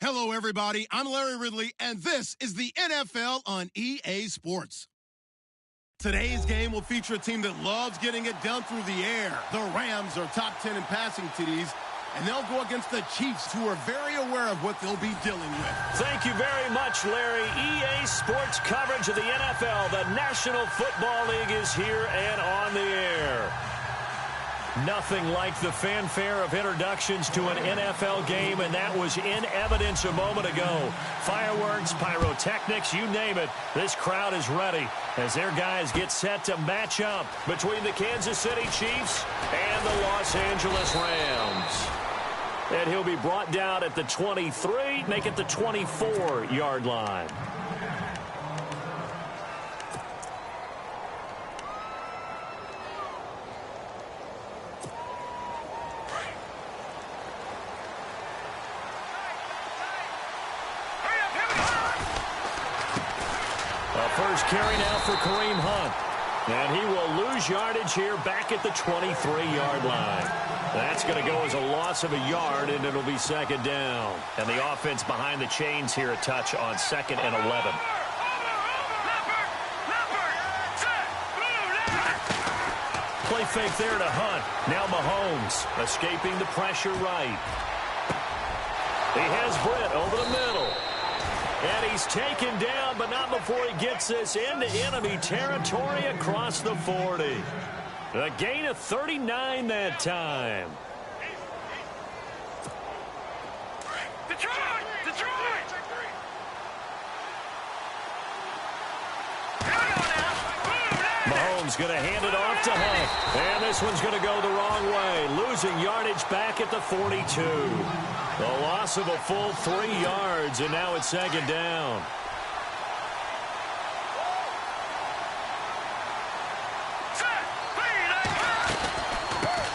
Hello, everybody. I'm Larry Ridley, and this is the NFL on EA Sports. Today's game will feature a team that loves getting it done through the air. The Rams are top 10 in passing TDs, and they'll go against the Chiefs, who are very aware of what they'll be dealing with. Thank you very much, Larry. EA Sports coverage of the NFL. The National Football League is here and on the air. Nothing like the fanfare of introductions to an NFL game, and that was in evidence a moment ago. Fireworks, pyrotechnics, you name it. This crowd is ready as their guys get set to match up between the Kansas City Chiefs and the Los Angeles Rams. And he'll be brought down at the 23, make it the 24-yard line. First carry now for Kareem Hunt. And he will lose yardage here back at the 23-yard line. That's going to go as a loss of a yard, and it'll be second down. And the offense behind the chains here a touch on 2nd and 11. Play fake there to Hunt. Now Mahomes escaping the pressure right. He has Britt over the middle. And he's taken down, but not before he gets this into enemy territory across the 40. A gain of 39 that time. Detroit! Detroit! Mahomes going to hand it off to Hunt. And this one's going to go the wrong way. Losing yardage back at the 42. The loss of a full 3 yards, and now it's second down.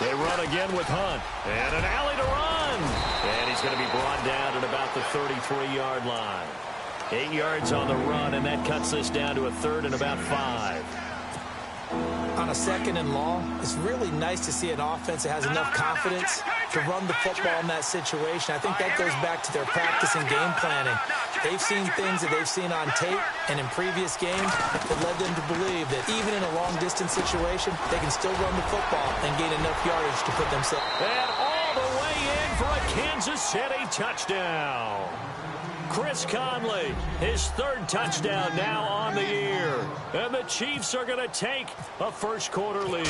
They run again with Hunt. And an alley to run. And he's going to be brought down at about the 33-yard line. 8 yards on the run, and that cuts this down to a 3rd and about 5. On a 2nd and long, it's really nice to see an offense that has enough confidence to run the football in that situation. I think that goes back to their practice and game planning. They've seen things that they've seen on tape and in previous games that led them to believe that even in a long-distance situation, they can still run the football and gain enough yardage to put themselves. And all the way in for a Kansas City touchdown. Chris Conley, his 3rd touchdown now on the year. And the Chiefs are going to take a first-quarter lead.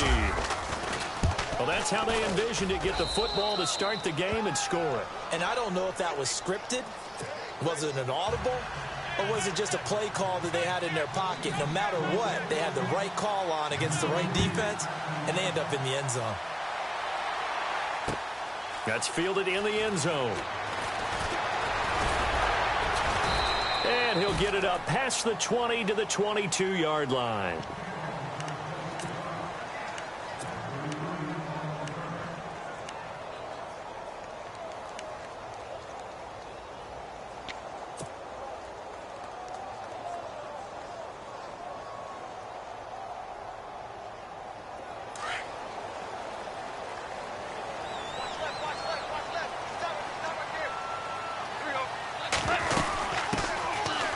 Well, that's how they envisioned it, get the football to start the game and score it. And I don't know if that was scripted. Was it an audible? Or was it just a play call that they had in their pocket? No matter what, they had the right call on against the right defense, and they end up in the end zone. That's fielded in the end zone. And he'll get it up past the 20 to the 22-yard line.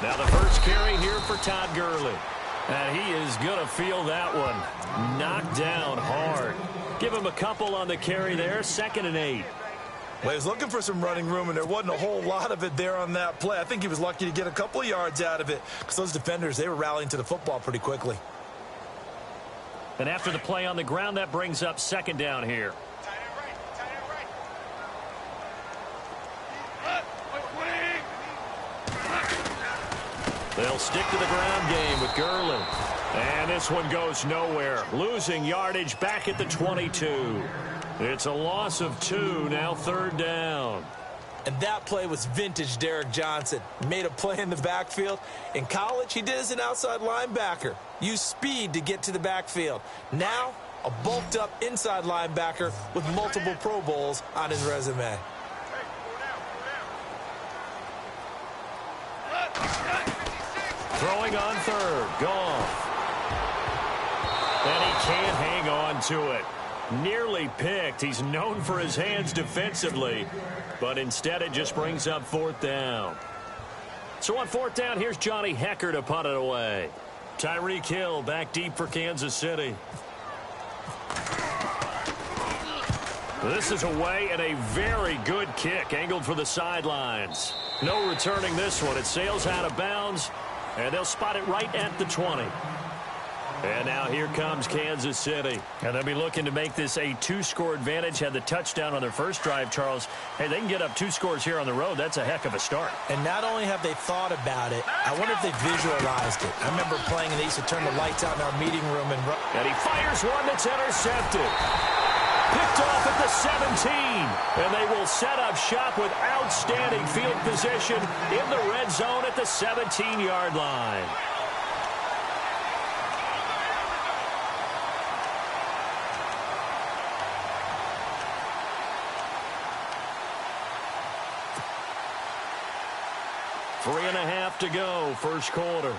Now the first carry here for Todd Gurley. And he is going to feel that one. Knocked down hard. Give him a couple on the carry there. 2nd and 8. Well, he was looking for some running room, and there wasn't a whole lot of it there on that play. I think he was lucky to get a couple of yards out of it because those defenders, they were rallying to the football pretty quickly. And after the play on the ground, that brings up 2nd down here. They'll stick to the ground game with Gurley. And this one goes nowhere. Losing yardage back at the 22. It's a loss of 2, now 3rd down. And that play was vintage Derek Johnson. He made a play in the backfield. In college, he did as an outside linebacker. Used speed to get to the backfield. Now, a bulked-up inside linebacker with multiple Pro Bowls on his resume. Throwing on 3rd. Goff. And he can't hang on to it. Nearly picked. He's known for his hands defensively, but instead it just brings up fourth down. So on fourth down, here's Johnny Hecker to punt it away. Tyreek Hill back deep for Kansas City. This is away and a very good kick angled for the sidelines. No returning this one. It sails out of bounds, and they'll spot it right at the 20. And now here comes Kansas City. And they'll be looking to make this a two-score advantage. Had the touchdown on their first drive, Charles. Hey, they can get up 2 scores here on the road. That's a heck of a start. And not only have they thought about it, I wonder if they visualized it. I remember playing and they used to turn the lights out in our meeting room. And he fires one that's intercepted. Picked off at the 17. And they will set up shop with outstanding field position in the red zone at the 17-yard line. Three and a half to go, first quarter.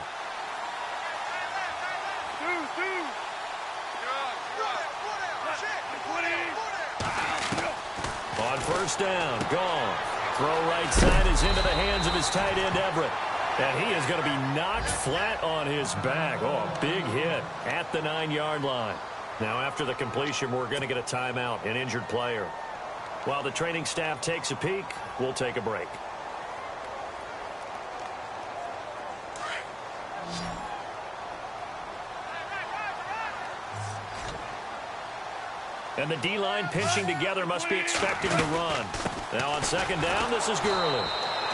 On first down, gone. Throw right side is into the hands of his tight end, Everett. And he is going to be knocked flat on his back. Oh, a big hit at the 9-yard line. Now, after the completion, we're going to get a timeout, an injured player. While the training staff takes a peek, we'll take a break. And the D-line pinching together, must be expecting to run. Now on second down, this is Gurley.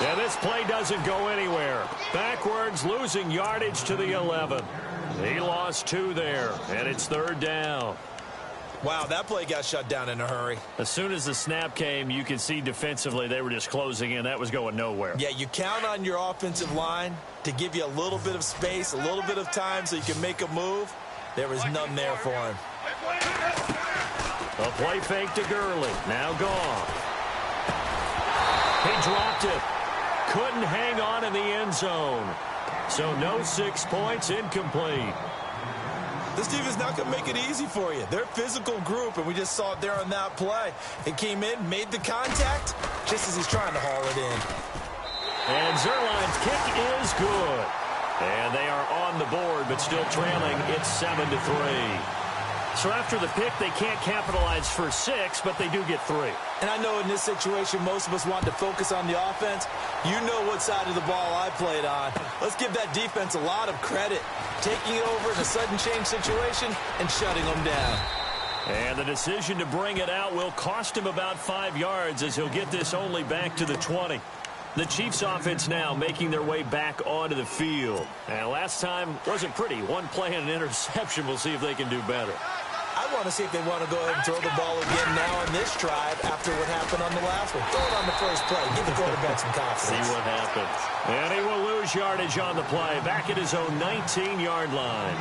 And this play doesn't go anywhere. Backwards, losing yardage to the 11. He lost 2 there, and it's third down. Wow, that play got shut down in a hurry. As soon as the snap came, you could see defensively they were just closing in. That was going nowhere. Yeah, you count on your offensive line to give you a little bit of space, a little bit of time so you can make a move. There was none there for him. A play fake to Gurley. Now gone. He dropped it. Couldn't hang on in the end zone. So no 6 points, incomplete. This team is not going to make it easy for you. They're a physical group, and we just saw it there on that play. It came in, made the contact, just as he's trying to haul it in. And Zerline's kick is good. And they are on the board, but still trailing. It's 7-3. So after the pick, they can't capitalize for 6, but they do get 3. And I know in this situation, most of us want to focus on the offense. You know what side of the ball I played on. Let's give that defense a lot of credit. Taking it over in a sudden change situation and shutting them down. And the decision to bring it out will cost him about 5 yards as he'll get this only back to the 20. The Chiefs offense now making their way back onto the field. And last time wasn't pretty. One play and an interception. We'll see if they can do better. I want to see if they want to go ahead and throw the ball again now on this drive after what happened on the last one. Throw it on the first play. Give the quarterback some confidence. See what happens. And he will lose yardage on the play. Back at his own 19-yard line.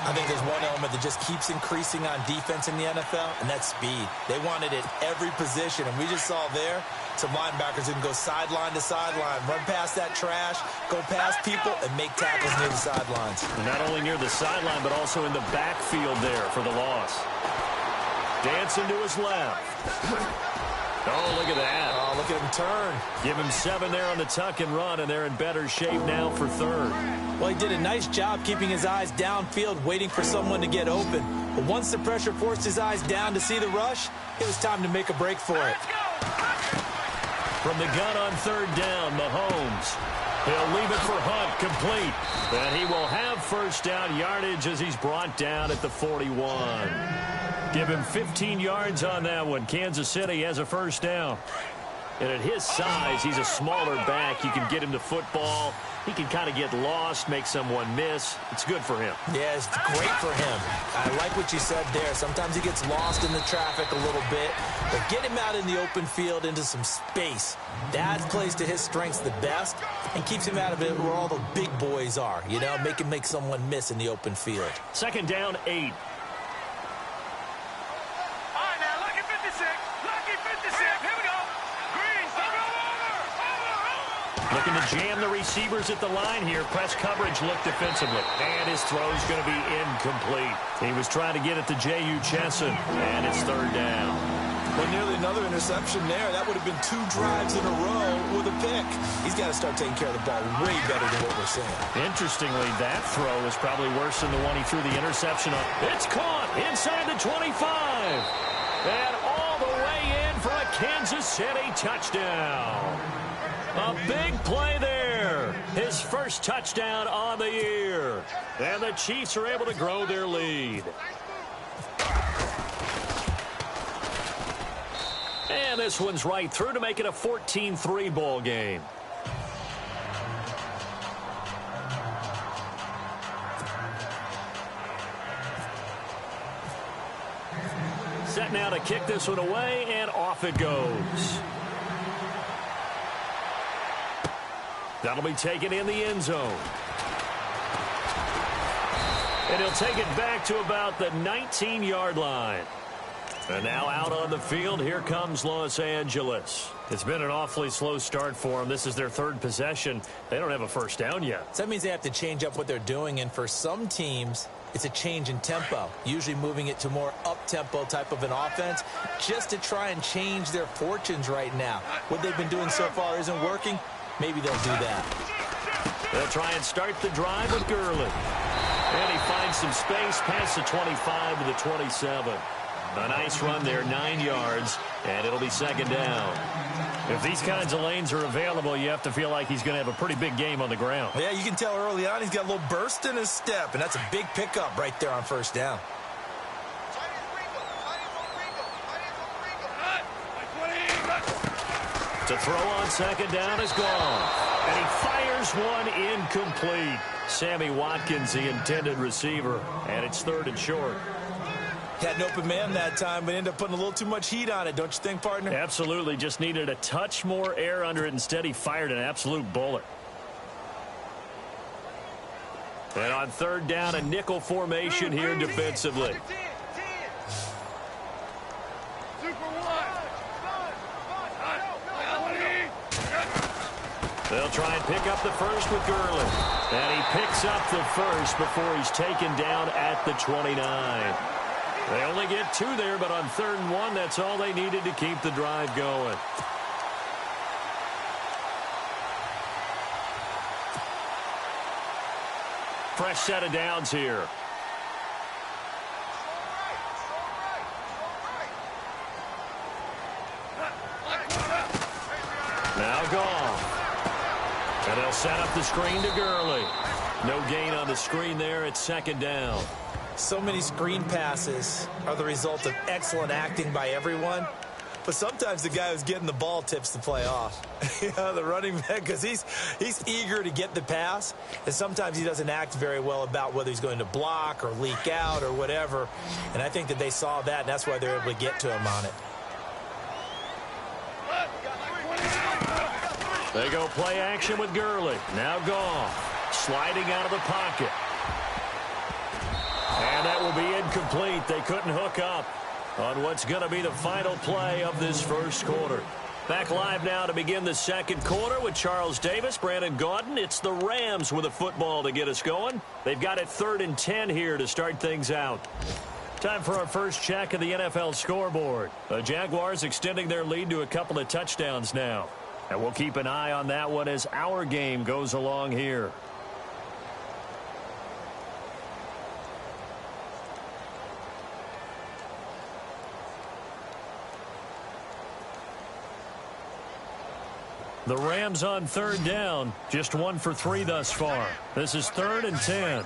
I think there's one element that just keeps increasing on defense in the NFL, and that's speed. They want it at every position, and we just saw there some linebackers who can go sideline to sideline, run past that trash, go past people, and make tackles near the sidelines. Not only near the sideline, but also in the backfield there for the loss. Dancing to his left. Oh, look at that. Oh, look at him turn. Give him 7 there on the tuck and run, and they're in better shape now for third. Well, he did a nice job keeping his eyes downfield, waiting for someone to get open. But once the pressure forced his eyes down to see the rush, it was time to make a break for it. From the gun on third down, Mahomes. He'll leave it for Hunt, complete. And he will have first down yardage as he's brought down at the 41. Give him 15 yards on that one. Kansas City has a first down. And at his size, he's a smaller back. You can get him to football. He can kind of get lost, make someone miss. It's good for him. Yeah, it's great for him. I like what you said there. Sometimes he gets lost in the traffic a little bit. But get him out in the open field into some space. That plays to his strengths the best and keeps him out of it where all the big boys are. You know, make someone miss in the open field. Second down, 8. The looking to jam the receivers at the line here. Press coverage look defensively. And his throw's going to be incomplete. He was trying to get it to J.U. Chesson, and it's third down. Well, nearly another interception there. That would have been 2 drives in a row with a pick. He's got to start taking care of the ball way better than what we're seeing. Interestingly, that throw is probably worse than the one he threw the interception on. It's caught inside the 25. And all the way in for a Kansas City touchdown. A big play there. His first touchdown on the year. And the Chiefs are able to grow their lead. And this one's right through to make it a 14-3 ball game. Set now to kick this one away, and off it goes. That'll be taken in the end zone. And he'll take it back to about the 19-yard line. And now out on the field, here comes Los Angeles. It's been an awfully slow start for them. This is their third possession. They don't have a first down yet. So that means they have to change up what they're doing, and for some teams, it's a change in tempo, usually moving it to more up-tempo type of an offense just to try and change their fortunes right now. What they've been doing so far isn't working. Maybe they'll do that. They'll try and start the drive with Gurley. And he finds some space past the 25 to the 27. A nice run there, 9 yards, and it'll be second down. If these kinds of lanes are available, you have to feel like he's going to have a pretty big game on the ground. Yeah, you can tell early on he's got a little burst in his step, and that's a big pickup right there on first down. To throw on second down is gone. And he fires one incomplete. Sammy Watkins, the intended receiver, and it's third and short. Had an open man that time, but ended up putting a little too much heat on it, don't you think, partner? Absolutely. Just needed a touch more air under it. Instead, he fired an absolute bullet. And on third down, a nickel formation here defensively. They'll try and pick up the first with Gurley. And he picks up the first before he's taken down at the 29. They only get 2 there, but on third and 1, that's all they needed to keep the drive going. Fresh set of downs here. Now gone. And they'll set up the screen to Gurley. No gain on the screen there. It's second down. So many screen passes are the result of excellent acting by everyone. But sometimes the guy who's getting the ball tips the play off. Yeah, the running back, because he's eager to get the pass, and sometimes he doesn't act very well about whether he's going to block or leak out or whatever. And I think that they saw that, and that's why they're able to get to him on it. They go play action with Gurley. Now gone. Sliding out of the pocket. And that will be incomplete. They couldn't hook up on what's going to be the final play of this first quarter. Back live now to begin the second quarter with Charles Davis, Brandon Gaudin. It's the Rams with a football to get us going. They've got it 3rd and 10 here to start things out. Time for our first check of the NFL scoreboard. The Jaguars extending their lead to a couple of touchdowns now. And we'll keep an eye on that one as our game goes along here. The Rams on third down, just 1 for 3 thus far. This is 3rd and 10.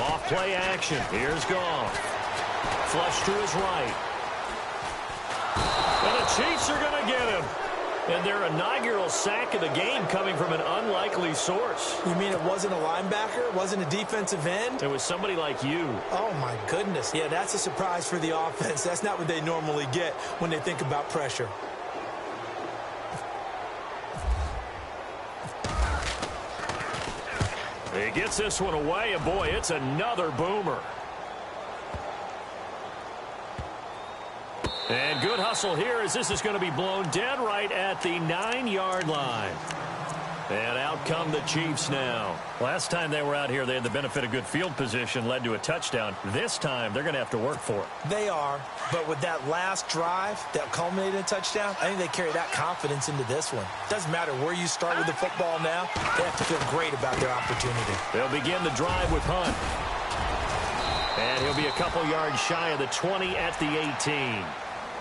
Off play action. Here's Goff. Flush to his right. And the Chiefs are going to get him. And their inaugural sack of the game coming from an unlikely source. You mean it wasn't a linebacker? It wasn't a defensive end? It was somebody like you. Oh, my goodness. Yeah, that's a surprise for the offense. That's not what they normally get when they think about pressure. He gets this one away, and boy, it's another boomer. And good hustle here as this is going to be blown dead right at the 9-yard line. And out come the Chiefs now. Last time they were out here, they had the benefit of good field position, led to a touchdown. This time, they're going to have to work for it. They are, but with that last drive that culminated in a touchdown, I think they carry that confidence into this one. Doesn't matter where you start with the football now, they have to feel great about their opportunity. They'll begin the drive with Hunt. And he'll be a couple yards shy of the 20 at the 18.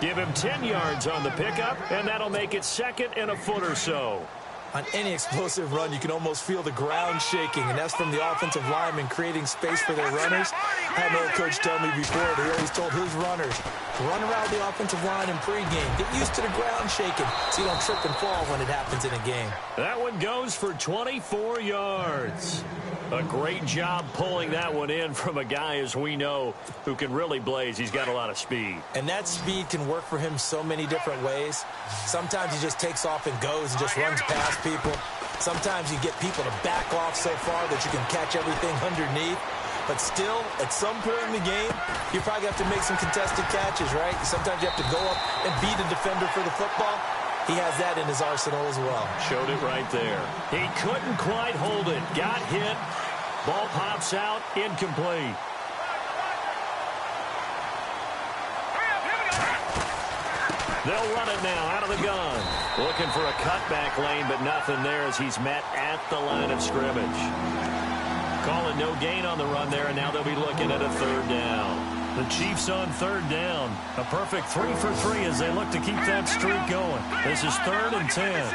Give him 10 yards on the pickup, and that'll make it second and a foot or so. On any explosive run, you can almost feel the ground shaking, and that's from the offensive linemen creating space for their runners. I had an old coach tell me before, he always told his runners, run around the offensive line in pregame. Get used to the ground shaking so you don't trip and fall when it happens in a game. That one goes for 24 yards. A great job pulling that one in from a guy, as we know, who can really blaze. He's got a lot of speed. And that speed can work for him so many different ways. Sometimes he just takes off and goes and just runs past people. Sometimes you get people to back off so far that you can catch everything underneath. But still, at some point in the game, you probably have to make some contested catches, right? Sometimes you have to go up and beat a defender for the football. He has that in his arsenal as well. Showed it right there. He couldn't quite hold it. Got hit. Ball pops out. Incomplete. They'll run it now out of the gun. Looking for a cutback lane, but nothing there as he's met at the line of scrimmage. Calling no gain on the run there, and now they'll be looking at a third down. The Chiefs on third down. A perfect 3 for 3 as they look to keep that streak going. This is 3rd and 10.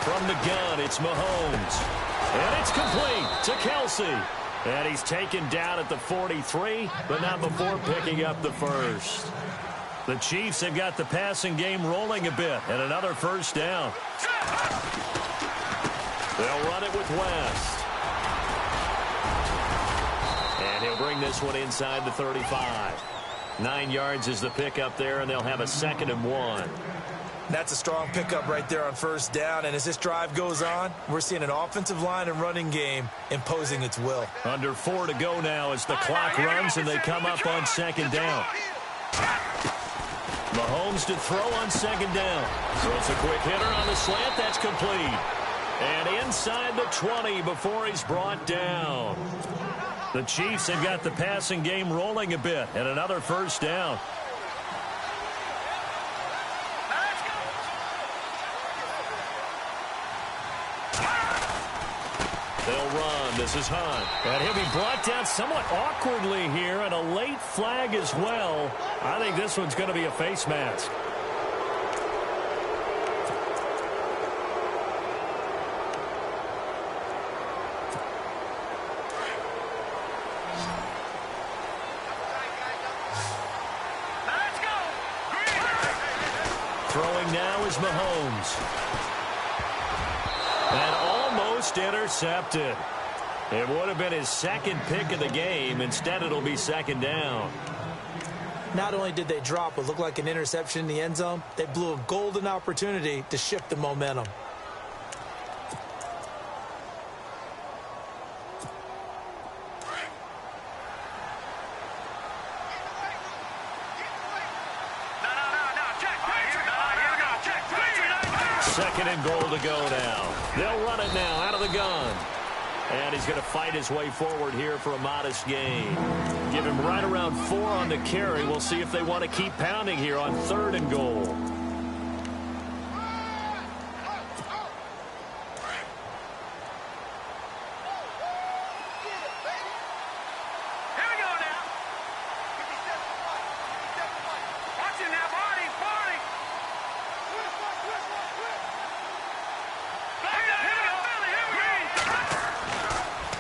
From the gun, it's Mahomes. And it's complete to Kelsey. And he's taken down at the 43, but not before picking up the first. The Chiefs have got the passing game rolling a bit, and another first down. They'll run it with West. And he'll bring this one inside the 35. 9 yards is the pickup there, and they'll have a 2nd and 1. That's a strong pickup right there on first down, and as this drive goes on, we're seeing an offensive line and running game imposing its will. Under 4 to go now as the clock runs, and they come up on 2nd down. Mahomes to throw on 2nd down. So it's a quick hitter on the slant. That's complete. And inside the 20 before he's brought down. The Chiefs have got the passing game rolling a bit, and another first down. They'll run. This is Hunt. And he'll be brought down somewhat awkwardly here, and a late flag as well. I think this one's going to be a face mask. Throwing now is Mahomes. And almost intercepted. It would have been his 2nd pick of the game. Instead, it'll be 2nd down. Not only did they drop what looked like an interception in the end zone, they blew a golden opportunity to shift the momentum. Second and goal to go now. They'll run it now out of the gun. And he's going to fight his way forward here for a modest gain. Give him right around 4 on the carry. We'll see if they want to keep pounding here on 3rd and goal.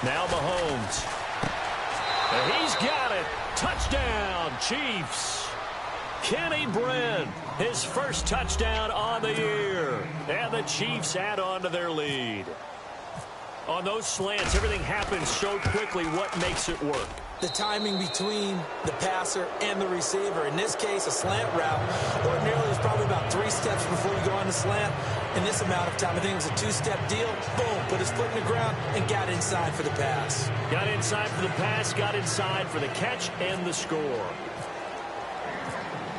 Now Mahomes. And he's got it. Touchdown, Chiefs. Kenny Brin, his first touchdown on the year. And the Chiefs add on to their lead. On those slants, everything happens so quickly. What makes it work? The timing between the passer and the receiver. In this case, a slant route ordinarily is probably about 3 steps before you go on the slant. In this amount of time, I think it was a 2-step deal. Boom, put his foot in the ground and got inside for the pass. Got inside for the pass, got inside for the catch and the score.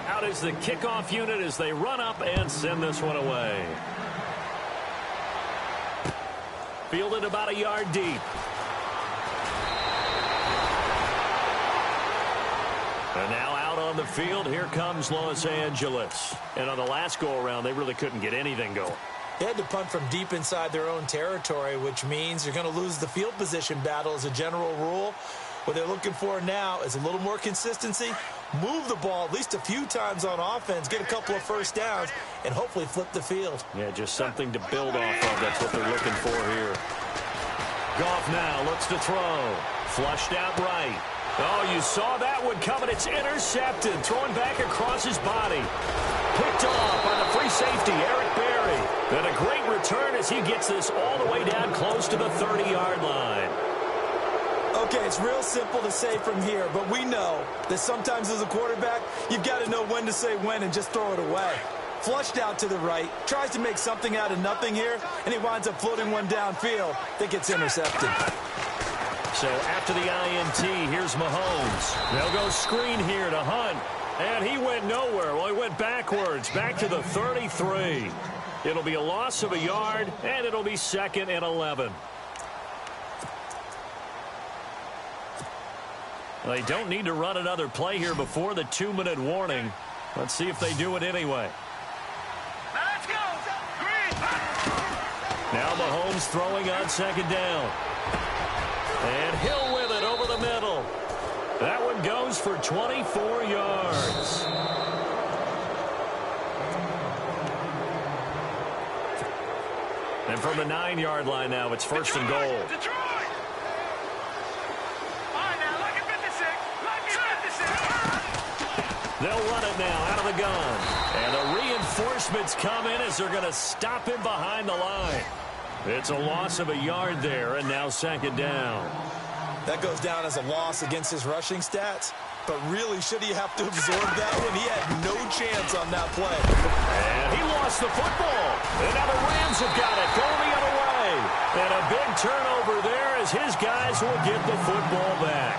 Out is the kickoff unit as they run up and send this one away. Fielded about a yard deep. And now out on the field, here comes Los Angeles. And on the last go-around, they really couldn't get anything going. They had to punt from deep inside their own territory, which means you're going to lose the field position battle as a general rule. What they're looking for now is a little more consistency, move the ball at least a few times on offense, get a couple of first downs, and hopefully flip the field. Yeah, just something to build off of. That's what they're looking for here. Goff now looks to throw. Flushed out right. Oh, you saw that one coming. It's intercepted. Throwing back across his body. Picked off by the free safety, Eric Berry. And a great return as he gets this all the way down close to the 30-yard line. Okay, it's real simple to say from here, but we know that sometimes as a quarterback, you've got to know when to say when and just throw it away. Flushed out to the right, tries to make something out of nothing here, and he winds up floating one downfield that gets intercepted. So after the INT, here's Mahomes. They'll go screen here to Hunt, and he went nowhere. Well, he went backwards, back to the 33. It'll be a loss of a yard, and it'll be 2nd and 11. They don't need to run another play here before the 2-minute warning. Let's see if they do it anyway. Let's go. Now Mahomes throwing on 2nd down. And Hill with it over the middle. That one goes for 24 yards. And from the 9-yard line now, it's 1st and goal. Detroit. They'll run it now out of the gun. And the reinforcements come in as they're going to stop him behind the line. It's a loss of a yard there, and now 2nd down. That goes down as a loss against his rushing stats, but really, should he have to absorb that one? He had no chance on that play. And he lost the football. And now the Rams have got it, going the other way. And a big turnover there as his guys will get the football back.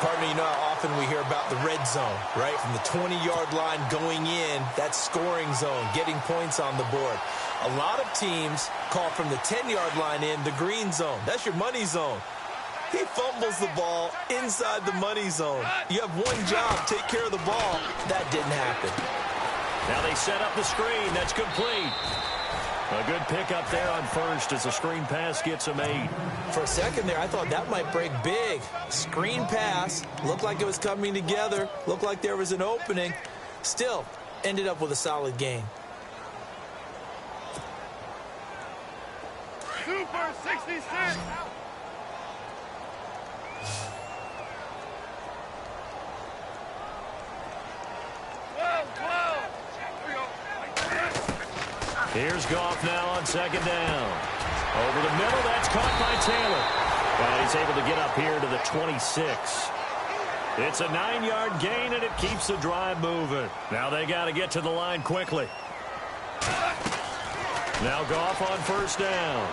Pardon me, you know how often we hear about the red zone, right? From the 20-yard line going in, that scoring zone, getting points on the board. A lot of teams call from the 10-yard line in the green zone. That's your money zone. He fumbles the ball inside the money zone. You have one job, take care of the ball. That didn't happen. Now they set up the screen. That's complete. A good pickup there on first as the screen pass gets him 8. For a second there, I thought that might break big. Screen pass. Looked like it was coming together. Looked like there was an opening. Still, ended up with a solid gain. Super 66. Here's Goff now on 2nd down. Over the middle, that's caught by Taylor. And he's able to get up here to the 26. It's a 9-yard gain, and it keeps the drive moving. Now they got to get to the line quickly. Now Goff on 1st down.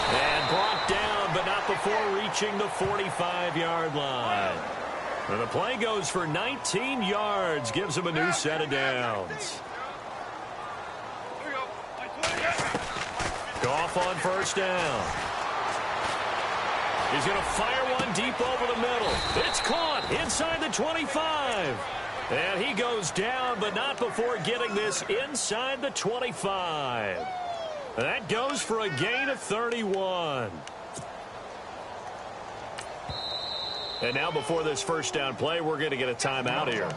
And brought down, but not before reaching the 45-yard line. And the play goes for 19 yards, gives him a new set of downs. Goff on 1st down. He's going to fire one deep over the middle. It's caught inside the 25. And he goes down, but not before getting this inside the 25. That goes for a gain of 31. And now before this 1st down play, we're going to get a timeout here,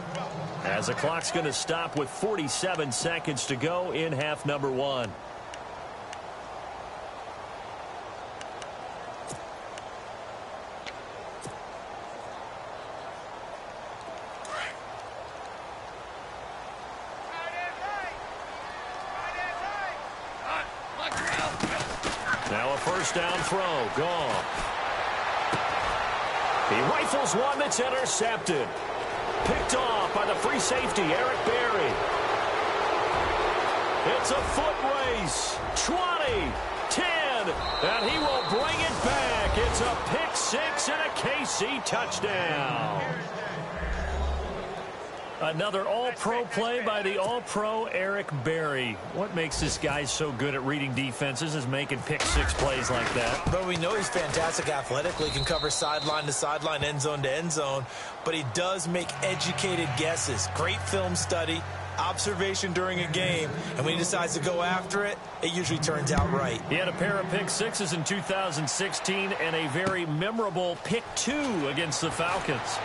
as the clock's going to stop with 47 seconds to go in half number 1. Now a 1st down throw. Goff. He rifles one that's intercepted. Picked off by the free safety, Eric Berry. It's a foot race. 20, 10, and he will bring it back. It's a pick six and a KC touchdown. Another all-pro play by the all-pro Eric Berry. What makes this guy so good at reading defenses is making pick six plays like that. But we know he's fantastic athletically, can cover sideline to sideline, end zone to end zone. But he does make educated guesses. Great film study, observation during a game. And when he decides to go after it, it usually turns out right. He had a pair of pick sixes in 2016 and a very memorable pick two against the Falcons.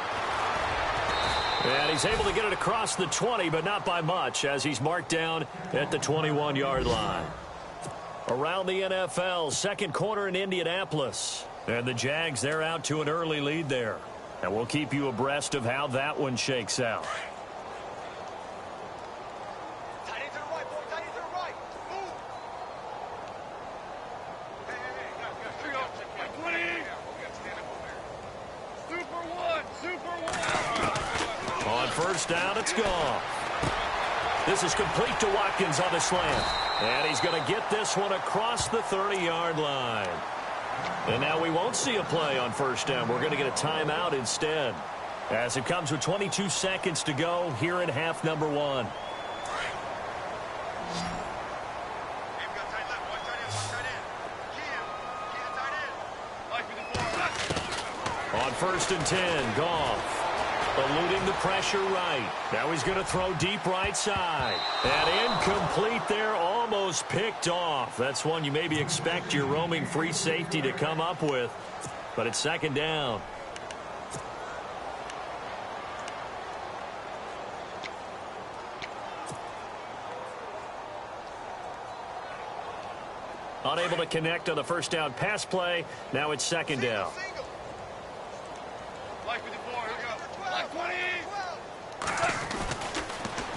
And he's able to get it across the 20, but not by much, as he's marked down at the 21-yard line. Around the NFL, second quarter in Indianapolis. And the Jags, they're out to an early lead there. And we'll keep you abreast of how that one shakes out. Tight end to the right, boy. Tight end to the right. Move. Hey, guys. 20. Super one. On first down, it's gone. This is complete to Watkins on the slant. And he's going to get this one across the 30-yard line. And now we won't see a play on first down. We're going to get a timeout instead, as it comes with 22 seconds to go here in half number one. On first and 10, Goff. Eluding the pressure right. Now he's going to throw deep right side. And incomplete there, almost picked off. That's one you maybe expect your roaming free safety to come up with. But it's second down. Unable to connect on the first down pass play. Now it's second down.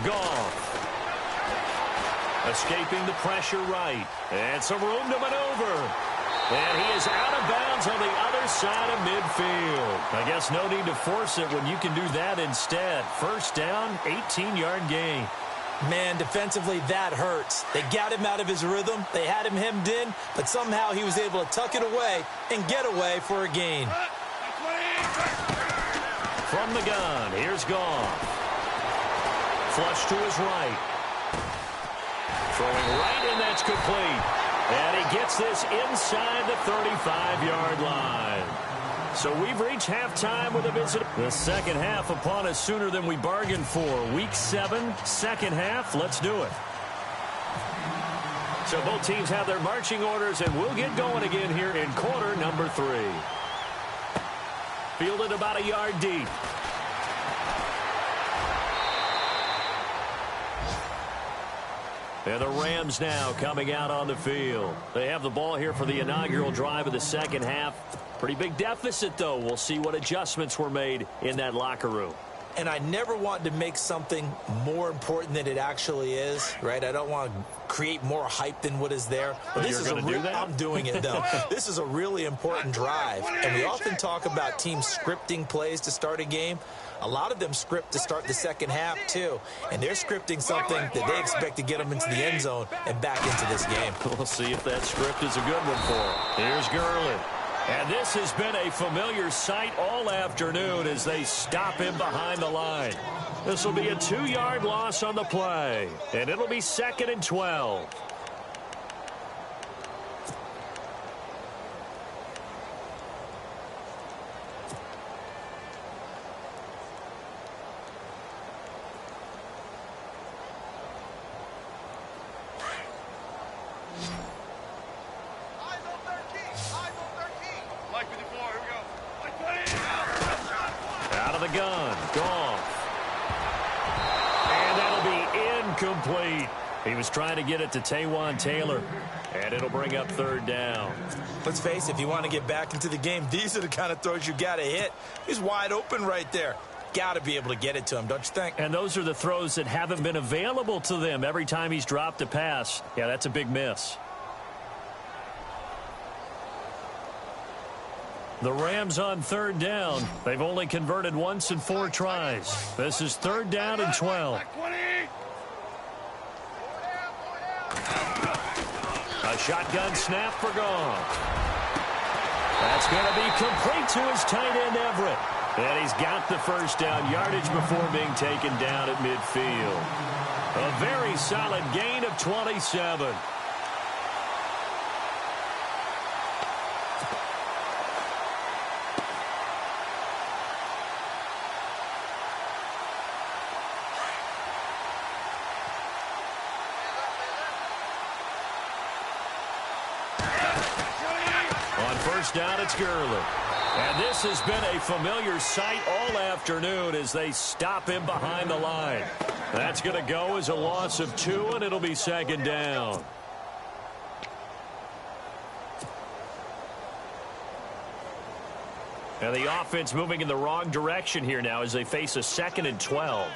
Goff. Escaping the pressure right. And some room to maneuver. And he is out of bounds on the other side of midfield. I guess no need to force it when you can do that instead. First down, 18-yard gain. Man, defensively, that hurts. They got him out of his rhythm. They had him hemmed in, but somehow he was able to tuck it away and get away for a gain. From the gun, here's Goff. Flush to his right. Throwing right, and that's complete. And he gets this inside the 35-yard line. So we've reached halftime with a visit. The second half upon us sooner than we bargained for. Week 7, second half. Let's do it. So both teams have their marching orders, and we'll get going again here in quarter number 3. Fielded about a yard deep. And the Rams now coming out on the field. They have the ball here for the inaugural drive of the second half. Pretty big deficit, though. We'll see what adjustments were made in that locker room. And I never want to make something more important than it actually is, right? I don't want to create more hype than what is there. But this is going to do that? I'm doing it, though. This is a really important drive. And we often talk about teams scripting plays to start a game. A lot of them script to start the second half, too. And they're scripting something that they expect to get them into the end zone and back into this game. We'll see if that script is a good one for them. Here's Gurley. And this has been a familiar sight all afternoon as they stop him behind the line. This will be a 2-yard loss on the play. And it'll be second and 12. Complete. He was trying to get it to Taywan Taylor, and it'll bring up third down. Let's face it, if you want to get back into the game, these are the kind of throws you got to hit. He's wide open right there. Got to be able to get it to him, don't you think? And those are the throws that haven't been available to them every time he's dropped a pass. Yeah, that's a big miss. The Rams on third down. They've only converted once in 4 tries. This is third down and 12. A shotgun snap for Goff. That's going to be complete to his tight end, Everett. And he's got the first down yardage before being taken down at midfield. A very solid gain of 27. On first down, it's Gurley. And this has been a familiar sight all afternoon as they stop him behind the line. That's going to go as a loss of 2, and it'll be second down. And the offense moving in the wrong direction here now as they face a 2nd and 12.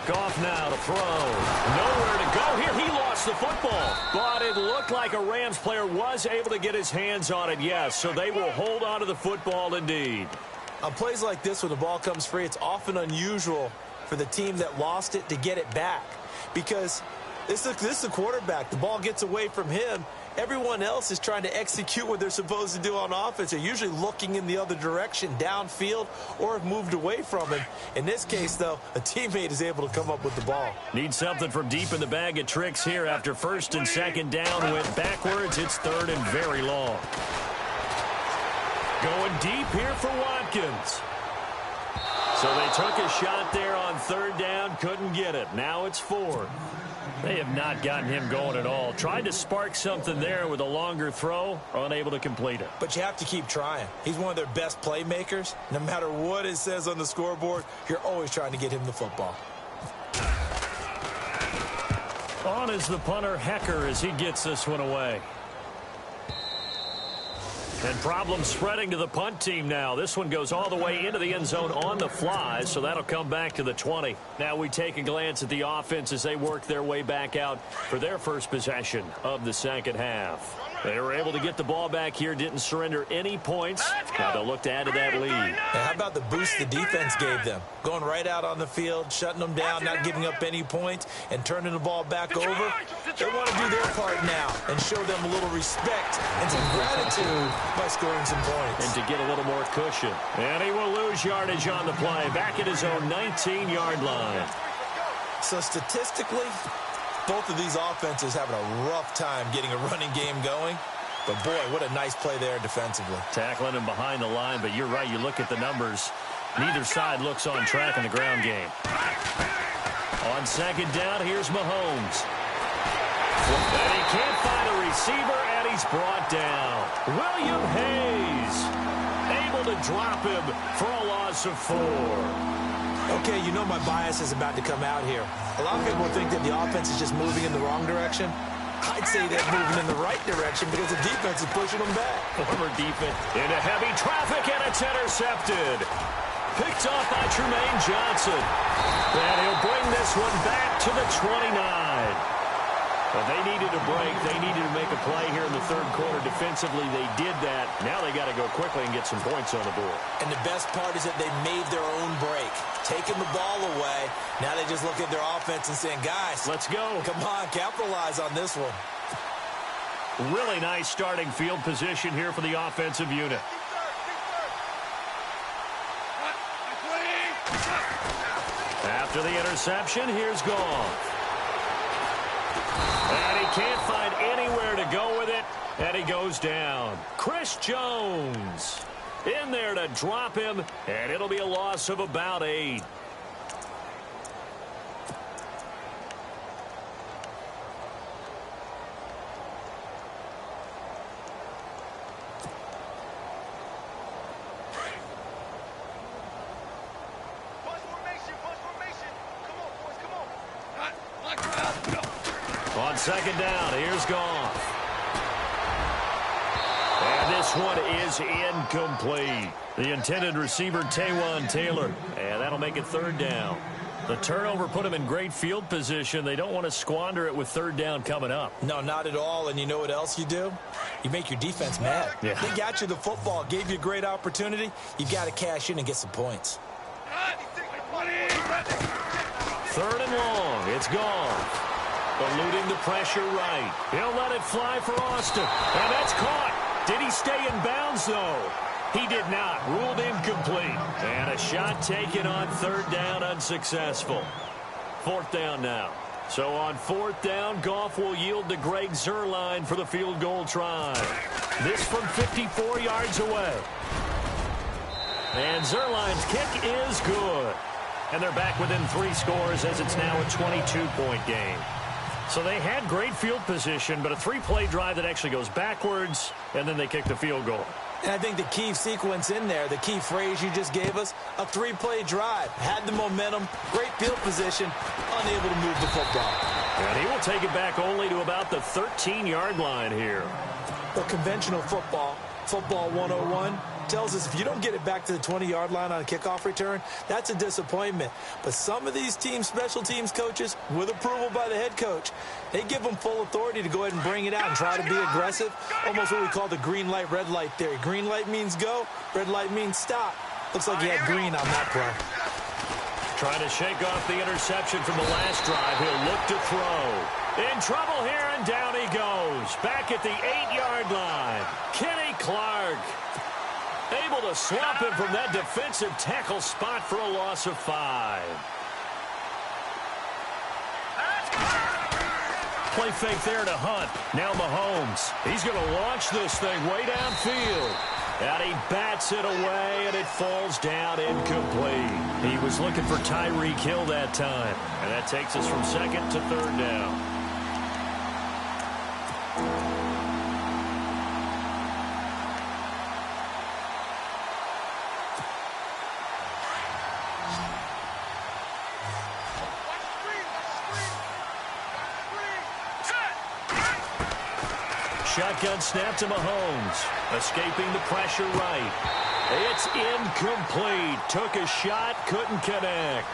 Goff now to throw. Nowhere to go here. He lost the football. But it looked like a Rams player was able to get his hands on it, yes. So they will hold on to the football indeed. On plays like this, when the ball comes free, it's often unusual for the team that lost it to get it back. Because this is a quarterback. The ball gets away from him. Everyone else is trying to execute what they're supposed to do on offense. They're usually looking in the other direction, downfield, or have moved away from him. In this case, though, a teammate is able to come up with the ball. Need something from deep in the bag of tricks here. After first and second down went backwards, it's third and very long. Going deep here for Watkins. So they took a shot there on third down, couldn't get it. Now it's 4th. They have not gotten him going at all. Tried to spark something there with a longer throw, unable to complete it. But you have to keep trying. He's one of their best playmakers. No matter what it says on the scoreboard, you're always trying to get him the football. On is the punter, Hecker, as he gets this one away. And problems spreading to the punt team now. This one goes all the way into the end zone on the fly, so that'll come back to the 20. Now we take a glance at the offense as they work their way back out for their first possession of the second half. They were able to get the ball back here, didn't surrender any points. Now they'll look to add to that lead. And how about the boost the defense gave them? Going right out on the field, shutting them down, not giving up any points, and turning the ball back over. They want to do their part now and show them a little respect and some gratitude by scoring some points. And to get a little more cushion. And he will lose yardage on the play, back at his own 19-yard line. So statistically, both of these offenses having a rough time getting a running game going. But, boy, what a nice play there defensively. Tackling him behind the line, but you're right. You look at the numbers. Neither side looks on track in the ground game. On second down, here's Mahomes. And he can't find a receiver, and he's brought down. William Hayes able to drop him for a loss of 4. Okay, you know my bias is about to come out here. A lot of people think that the offense is just moving in the wrong direction. I'd say they're moving in the right direction because the defense is pushing them back. Former defense into heavy traffic, and it's intercepted. Picked off by Tremaine Johnson. And he'll bring this one back to the 29. But they needed a break. They needed to make a play here in the third quarter. Defensively, they did that. Now they got to go quickly and get some points on the board. And the best part is that they made their own break. Taking the ball away. Now they just look at their offense and saying, guys, let's go. Come on, capitalize on this one. Really nice starting field position here for the offensive unit. After the interception, here's Goff. And he can't find anywhere to go with it, and he goes down. Chris Jones in there to drop him, and it'll be a loss of about 8. On second down, here's Goff. And this one is incomplete. The intended receiver, Taywan Taylor. And that'll make it third down. The turnover put him in great field position. They don't want to squander it with third down coming up. No, not at all. And you know what else you do? You make your defense mad. Yeah. They got you the football, gave you a great opportunity. You've got to cash in and get some points. Third and long. It's it's Goff. Eluding the pressure right. He'll let it fly for Austin. And that's caught. Did he stay in bounds, though? He did not. Ruled incomplete. And a shot taken on third down, unsuccessful. Fourth down now. So on fourth down, Goff will yield to Greg Zuerlein for the field goal try. This from 54 yards away. And Zuerlein's kick is good. And they're back within 3 scores as it's now a 22-point game. So they had great field position, but a 3-play drive that actually goes backwards, and then they kick the field goal. And I think the key sequence in there, the key phrase you just gave us, a 3-play drive. Had the momentum, great field position, unable to move the football. And he will take it back only to about the 13-yard line here. The conventional football 101, tells us if you don't get it back to the 20-yard line on a kickoff return, that's a disappointment. But some of these teams, special teams coaches, with approval by the head coach, they give them full authority to go ahead and bring it out and try to be aggressive, almost what we call the green light, red light theory. Green light means go, red light means stop. Looks like he had green on that play. Trying to shake off the interception from the last drive. He'll look to throw. In trouble here, and down he goes. Back at the 8-yard line. Kenny Clark able to swamp him from that defensive tackle spot for a loss of 5. Play fake there to Hunt. Now Mahomes. He's going to launch this thing way downfield. And he bats it away, and it falls down incomplete. He was looking for Tyreek Hill that time. And that takes us from second to third down. Shotgun snap to Mahomes. Escaping the pressure right. It's incomplete. Took a shot, couldn't connect.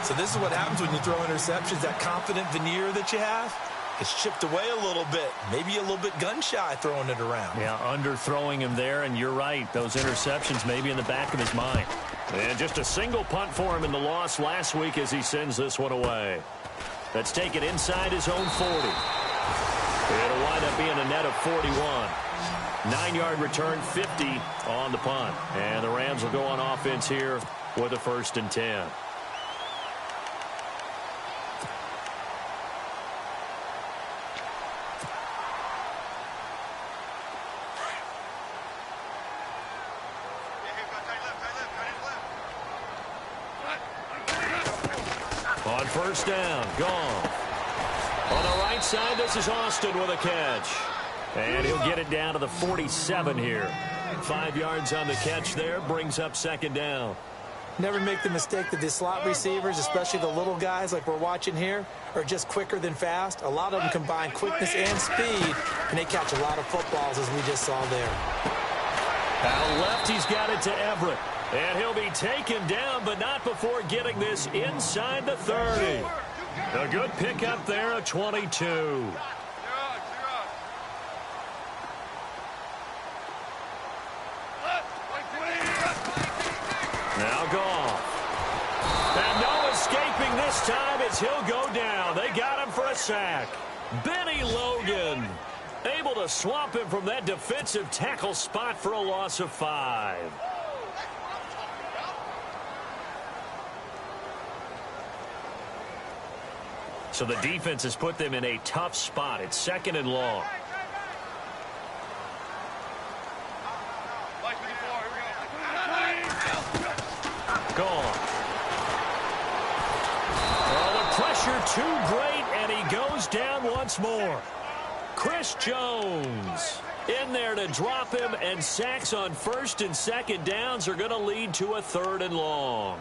So this is what happens when you throw interceptions. That confident veneer that you have, it's chipped away a little bit. Maybe a little bit gun-shy throwing it around. Yeah, underthrowing him there, and you're right. Those interceptions maybe in the back of his mind. And just a single punt for him in the loss last week as he sends this one away. That's taken inside his own 40. It'll wind up being a net of 41. 9-yard return, 50 on the punt. And the Rams will go on offense here with a 1st and 10. On 1st down, gone. On the right side, this is Austin with a catch. And he'll get it down to the 47 here. 5 yards on the catch there, brings up 2nd down. Never make the mistake that the slot receivers, especially the little guys like we're watching here, are just quicker than fast. A lot of them combine quickness and speed, and they catch a lot of footballs, as we just saw there. Out left, he's got it to Everett. And he'll be taken down, but not before getting this inside the 30. A good pickup there, a 22. Now Goff. And no escaping this time as he'll go down. They got him for a sack. Benny Logan able to swamp him from that defensive tackle spot for a loss of 5. So the defense has put them in a tough spot. It's 2nd and long. Gone. Oh, the pressure too great, and he goes down once more. Chris Jones in there to drop him, and sacks on 1st and 2nd downs are going to lead to a 3rd and long.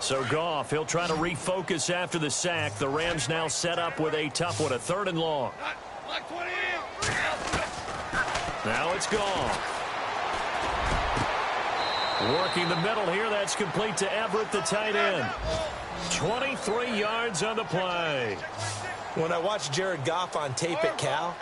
So Goff, he'll try to refocus after the sack. The Rams now set up with a tough one, a 3rd and long. Now it's Goff. Working the middle here, that's complete to Everett, the tight end. 23 yards on the play. When I watched Jared Goff on tape at Cal,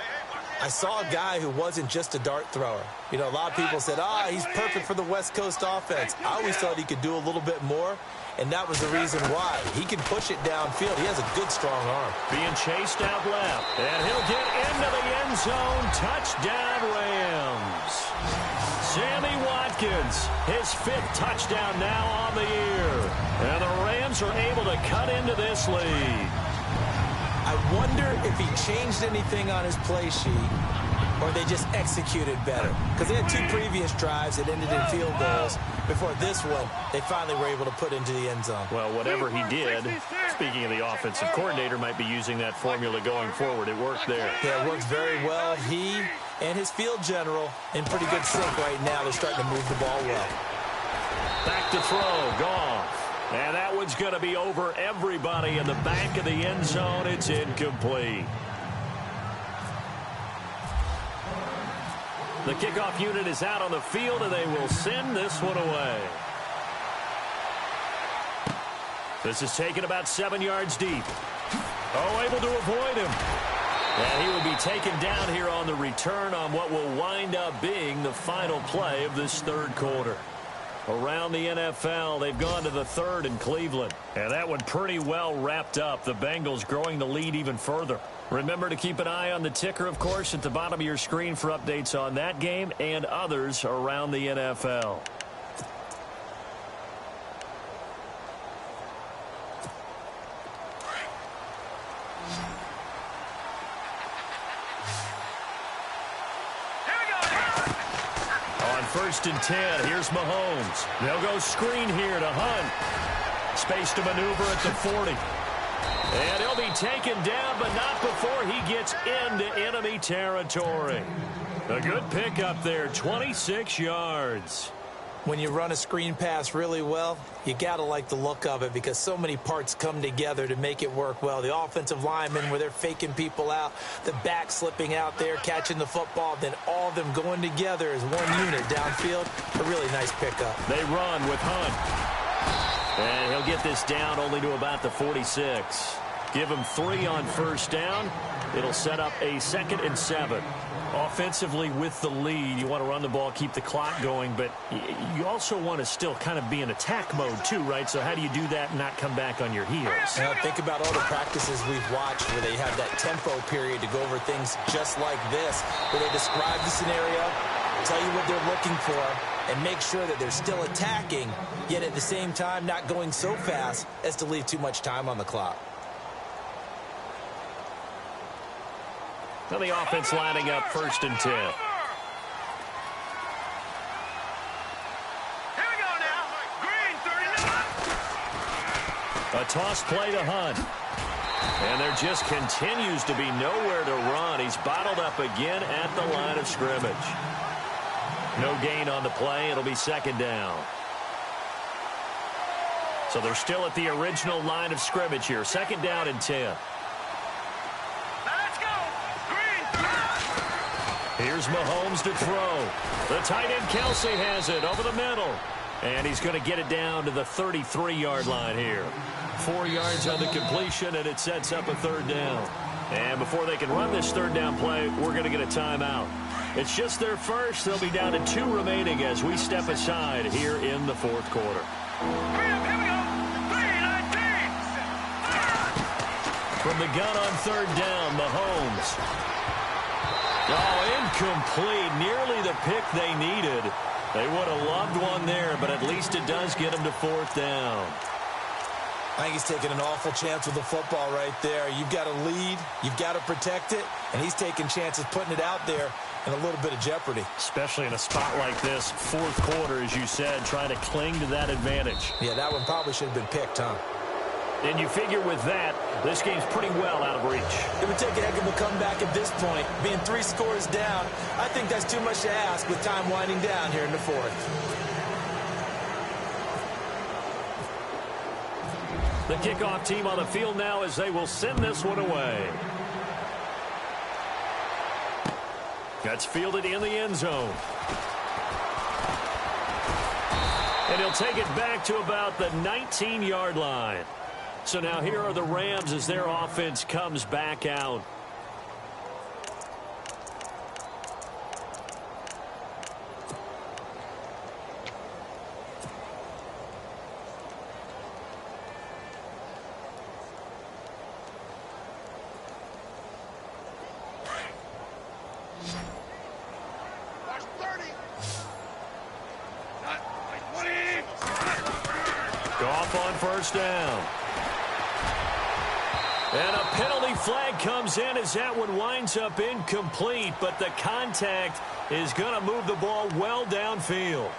I saw a guy who wasn't just a dart thrower. You know, a lot of people said, he's perfect for the West Coast offense. I always thought he could do a little bit more, and that was the reason why. He can push it downfield. He has a good, strong arm. Being chased out left, and he'll get into the end zone. Touchdown, Rams. Sammy Watkins, his 5th touchdown now on the year. And the Rams are able to cut into this lead. I wonder if he changed anything on his play sheet or they just executed better. Because they had 2 previous drives that ended in field goals. Before this one, they finally were able to put into the end zone. Well, whatever he did, speaking of the offensive coordinator, might be using that formula going forward. It worked there. Yeah, it works very well. He and his field general in pretty good sync right now. They're starting to move the ball well. Back to throw, Goff. And that one's going to be over everybody in the back of the end zone. It's incomplete. The kickoff unit is out on the field, and they will send this one away. This is taken about 7 yards deep. Able to avoid him. And he will be taken down here on the return on what will wind up being the final play of this 3rd quarter. Around the NFL, they've gone to the 3rd in Cleveland. And that one pretty well wrapped up. The Bengals growing the lead even further. Remember to keep an eye on the ticker, of course, at the bottom of your screen for updates on that game and others around the NFL. On 1st and 10, here's Mahomes. They'll go screen here to Hunt. Space to maneuver at the 40. And he'll be taken down, but not before he gets into enemy territory. A good pickup there, 26 yards. When you run a screen pass really well, you got to like the look of it because so many parts come together to make it work well. The offensive linemen where they're faking people out, the back slipping out there, catching the football, then all of them going together as one unit downfield. A really nice pickup. They run with Hunt. And he'll get this down only to about the 46. Give him 3 on 1st down. It'll set up a 2nd and 7. Offensively with the lead, you want to run the ball, keep the clock going, but you also want to still kind of be in attack mode too, right? So how do you do that and not come back on your heels? Now, think about all the practices we've watched where they have that tempo period to go over things just like this, where they describe the scenario, tell you what they're looking for, and make sure that they're still attacking, yet at the same time not going so fast as to leave too much time on the clock. Now the offense lining up 1st and 10. Here we go now. Green, 39. A toss play to Hunt. And there just continues to be nowhere to run. He's bottled up again at the line of scrimmage. No gain on the play. It'll be 2nd down. So they're still at the original line of scrimmage here. 2nd down and 10. Here's Mahomes to throw. The tight end Kelsey has it over the middle. And he's going to get it down to the 33-yard line here. 4 yards on the completion, and it sets up a 3rd down. And before they can run this 3rd down play, we're going to get a timeout. It's just their first. They'll be down to 2 remaining as we step aside here in the 4th quarter. From the gun on 3rd down, Mahomes. Incomplete. Nearly the pick they needed. They would have loved one there, but at least it does get them to 4th down. I think he's taking an awful chance with the football right there. You've got to lead. You've got to protect it. And he's taking chances putting it out there in a little bit of jeopardy. Especially in a spot like this, 4th quarter, as you said, trying to cling to that advantage. Yeah, that one probably should have been picked, huh? And you figure with that, this game's pretty well out of reach. It would take a heck of a comeback at this point. Being 3 scores down, I think that's too much to ask with time winding down here in the 4th. The kickoff team on the field now as they will send this one away. That's fielded in the end zone. And he'll take it back to about the 19-yard line. So now here are the Rams as their offense comes back out. Goff on first down. And a penalty flag comes in as that one winds up incomplete, but the contact is going to move the ball well downfield.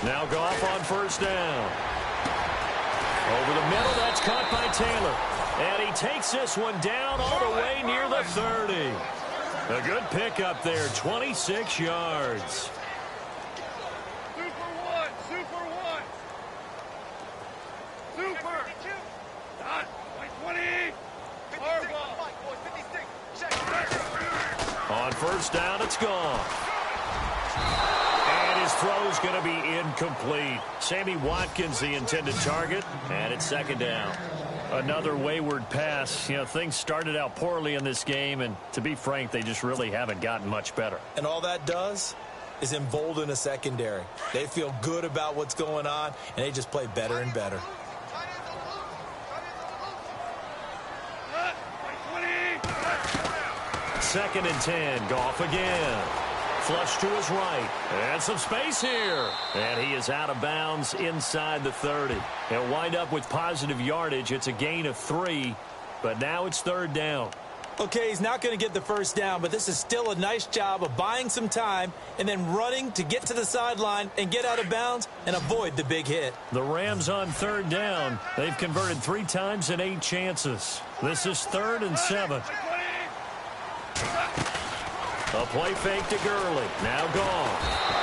Now Goff on first down. Over the middle, that's caught by Taylor. And he takes this one down all the way near the 30. A good pickup there, 26 yards. Super one, super one. Super. Dot. 20. On first down, it's gone. And his throw's going to be incomplete. Sammy Watkins, the intended target, and it's second down. Another wayward pass. You know, things started out poorly in this game, and to be frank, they just really haven't gotten much better. And all that does is embolden a secondary. They feel good about what's going on, and they just play better and better. Second and 10. Goff again. Flush to his right. And some space here. And he is out of bounds inside the 30. He'll wind up with positive yardage. It's a gain of 3, but now it's third down. Okay, he's not going to get the first down, but this is still a nice job of buying some time and then running to get to the sideline and get out of bounds and avoid the big hit. The Rams on third down. They've converted 3 times in 8 chances. This is 3rd and 7. A play fake to Gurley. Now gone.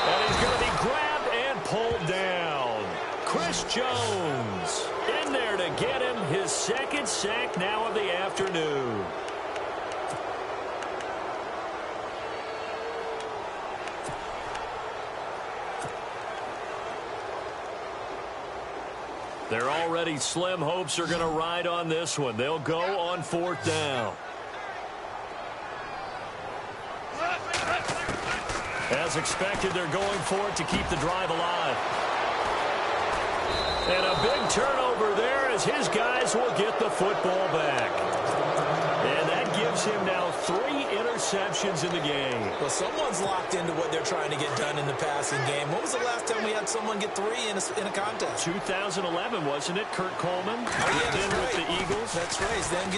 And he's going to be grabbed and pulled down. Chris Jones in there to get him his second sack now of the afternoon. Their already slim hopes are going to ride on this one. They'll go on 4th down. As expected, they're going for it to keep the drive alive. And a big turnover there as his guys will get the football back. And that gives him now 3 interceptions in the game. Well, someone's locked into what they're trying to get done in the passing game. When was the last time we had someone get 3 in a contest? 2011, wasn't it? Kurt Coleman. Oh, yeah, then right. with the Eagles. That's right. He's then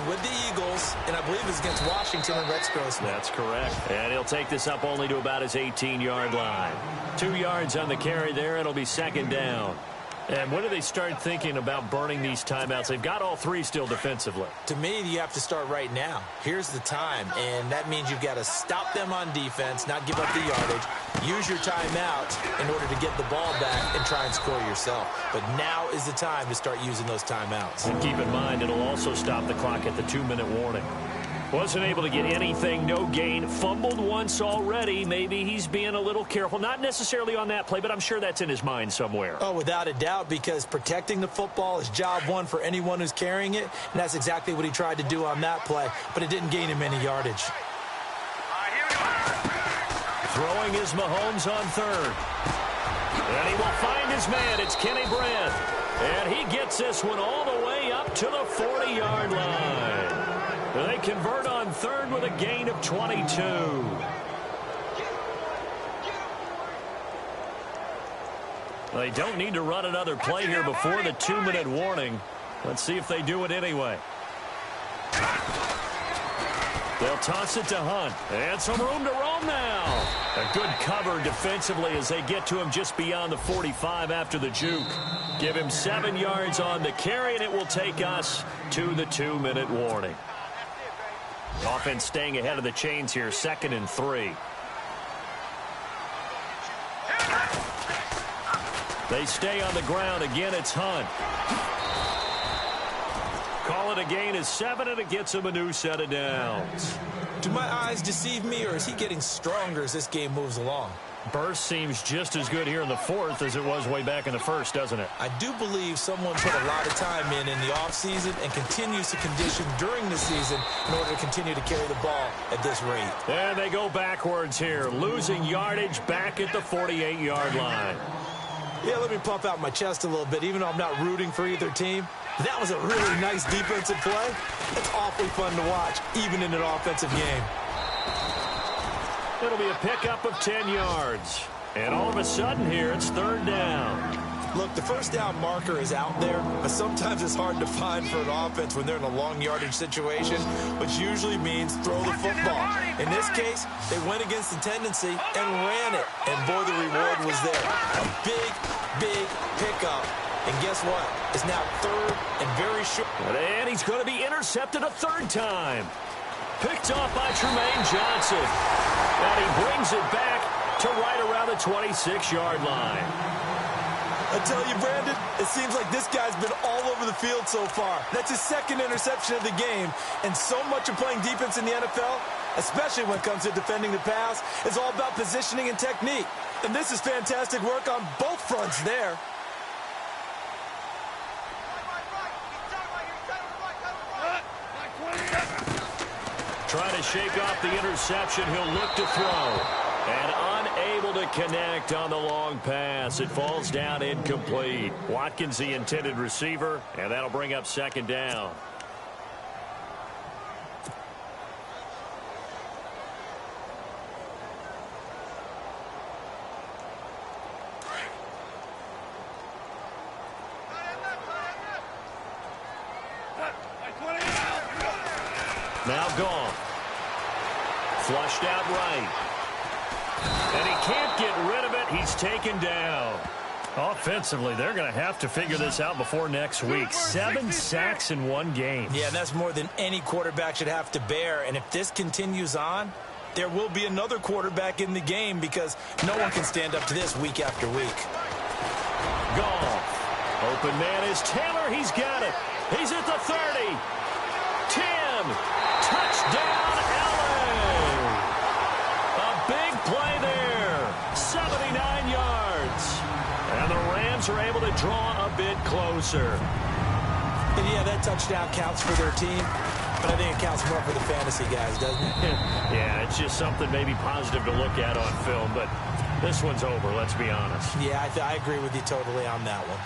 with the Eagles, and I believe it's against Washington and Rex Grossman. That's correct. And he'll take this up only to about his 18-yard line. 2 yards on the carry there. It'll be second down. And when do they start thinking about burning these timeouts? They've got all 3 still defensively. To me, you have to start right now. Here's the time, and that means you've got to stop them on defense, not give up the yardage, use your timeouts in order to get the ball back and try and score yourself. But now is the time to start using those timeouts. And keep in mind, it'll also stop the clock at the 2-minute warning. Wasn't able to get anything, no gain. Fumbled once already. Maybe he's being a little careful. Not necessarily on that play, but I'm sure that's in his mind somewhere. Oh, without a doubt, because protecting the football is job one for anyone who's carrying it, and that's exactly what he tried to do on that play, but it didn't gain him any yardage. Throwing is Mahomes on 3rd. And he will find his man. It's Kenny Brent. And he gets this one all the way up to the 40-yard line. They convert on 3rd with a gain of 22. They don't need to run another play here before the 2-minute warning. Let's see if they do it anyway. They'll toss it to Hunt. And some room to roam now. A good cover defensively as they get to him just beyond the 45 after the juke. Give him 7 yards on the carry, and it will take us to the 2-minute warning. Offense staying ahead of the chains here, 2nd and 3. They stay on the ground. Again, it's Hunt. Call it a gain of 7, and it gets him a new set of downs. Do my eyes deceive me, or is he getting stronger as this game moves along? Burst seems just as good here in the fourth as it was way back in the first, doesn't it? I do believe someone put a lot of time in the offseason and continues to condition during the season in order to continue to carry the ball at this rate. And they go backwards here, losing yardage back at the 48-yard line. Yeah, let me pump out my chest a little bit, even though I'm not rooting for either team. That was a really nice defensive play. It's awfully fun to watch, even in an offensive game. It'll be a pickup of 10 yards. And all of a sudden here, it's third down. Look, the first down marker is out there, but sometimes it's hard to find for an offense when they're in a long yardage situation, which usually means throw the football. In this case, they went against the tendency and ran it, and boy, the reward was there. A big, big pickup. And guess what? It's now third and very short. And he's going to be intercepted a third time. Picked off by Tremaine Johnson. And he brings it back to right around the 26-yard line. I tell you, Brandon, it seems like this guy's been all over the field so far. That's his second interception of the game. And so much of playing defense in the NFL, especially when it comes to defending the pass, is all about positioning and technique. And this is fantastic work on both fronts there. Trying to shake off the interception. He'll look to throw. And unable to connect on the long pass. It falls down incomplete. Watkins, the intended receiver, and that'll bring up second down. Now gone. Flushed out right. And he can't get rid of it. He's taken down. Offensively, they're going to have to figure this out before next week. 7 sacks in one game. Yeah, and that's more than any quarterback should have to bear. And if this continues on, there will be another quarterback in the game because no one can stand up to this week after week. Goff. Open man is Taylor. He's got it. He's at the 30. 10. Touchdown, LA. A big play there. 79 yards. And the Rams are able to draw a bit closer. And yeah, that touchdown counts for their team, but I think it counts more for the fantasy guys, doesn't it? Yeah, it's just something maybe positive to look at on film, but this one's over, let's be honest. Yeah, I agree with you totally on that one.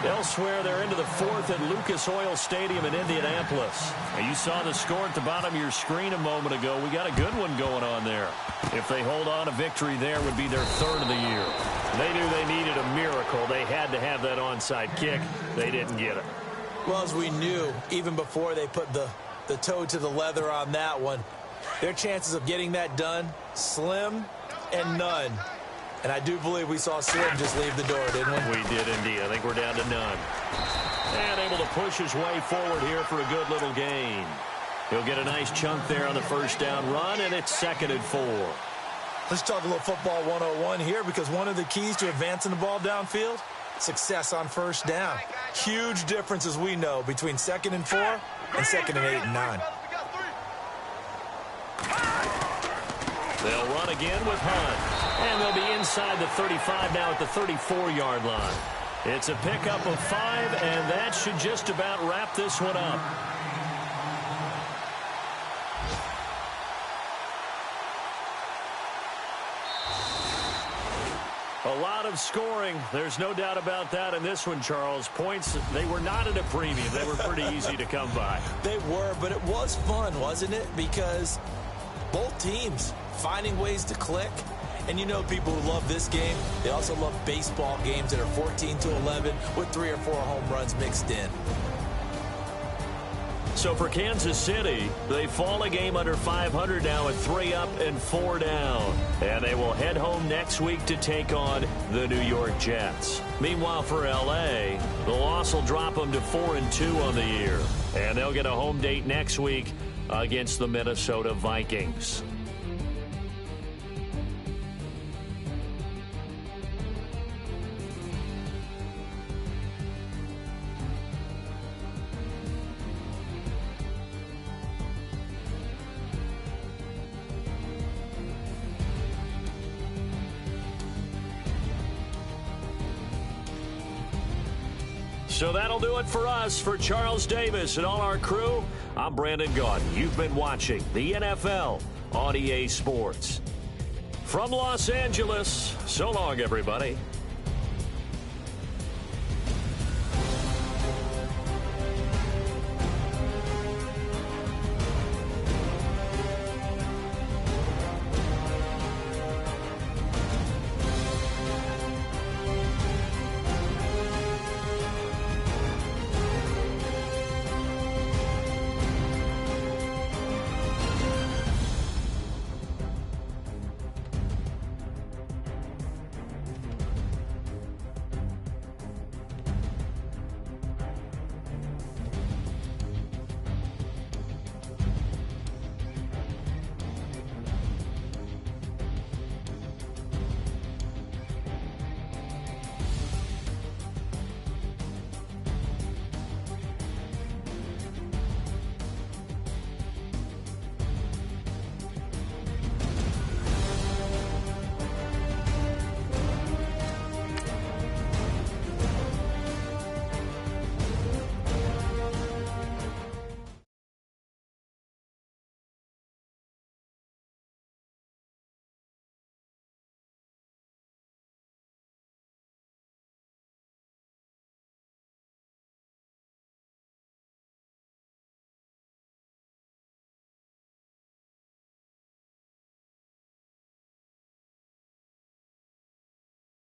Elsewhere, they're into the fourth at Lucas Oil Stadium in Indianapolis. And you saw the score at the bottom of your screen a moment ago. We got a good one going on there. If they hold on, a victory there would be their third of the year. They knew they needed a miracle. They had to have that onside kick. They didn't get it. Well, as we knew, even before they put the toe to the leather on that one, their chances of getting that done, slim and none. And I do believe we saw Slim just leave the door, didn't we? We did indeed. I think we're down to none. And able to push his way forward here for a good little gain. He'll get a nice chunk there on the first down run, and it's 2nd and 4. Let's talk a little football 101 here, because one of the keys to advancing the ball downfield, success on first down. Huge difference, as we know, between 2nd and 4 and 2nd and 8 and 9. They'll run again with Hunt. And they'll be inside the 35 now at the 34-yard line. It's a pickup of 5, and that should just about wrap this one up. A lot of scoring. There's no doubt about that in this one, Charles. Points, they were not at a premium. They were pretty easy to come by. They were, but it was fun, wasn't it? Because both teams finding ways to click. And you know people who love this game, they also love baseball games that are 14-11 with 3 or 4 home runs mixed in. So for Kansas City, they fall a game under 500 now at 3 up and 4 down. And they will head home next week to take on the New York Jets. Meanwhile, for L.A., the loss will drop them to 4-2 on the year. And they'll get a home date next week against the Minnesota Vikings. So that'll do it for us. For Charles Davis and all our crew, I'm Brandon Gaudin. You've been watching the NFL on EA Sports. From Los Angeles, so long, everybody.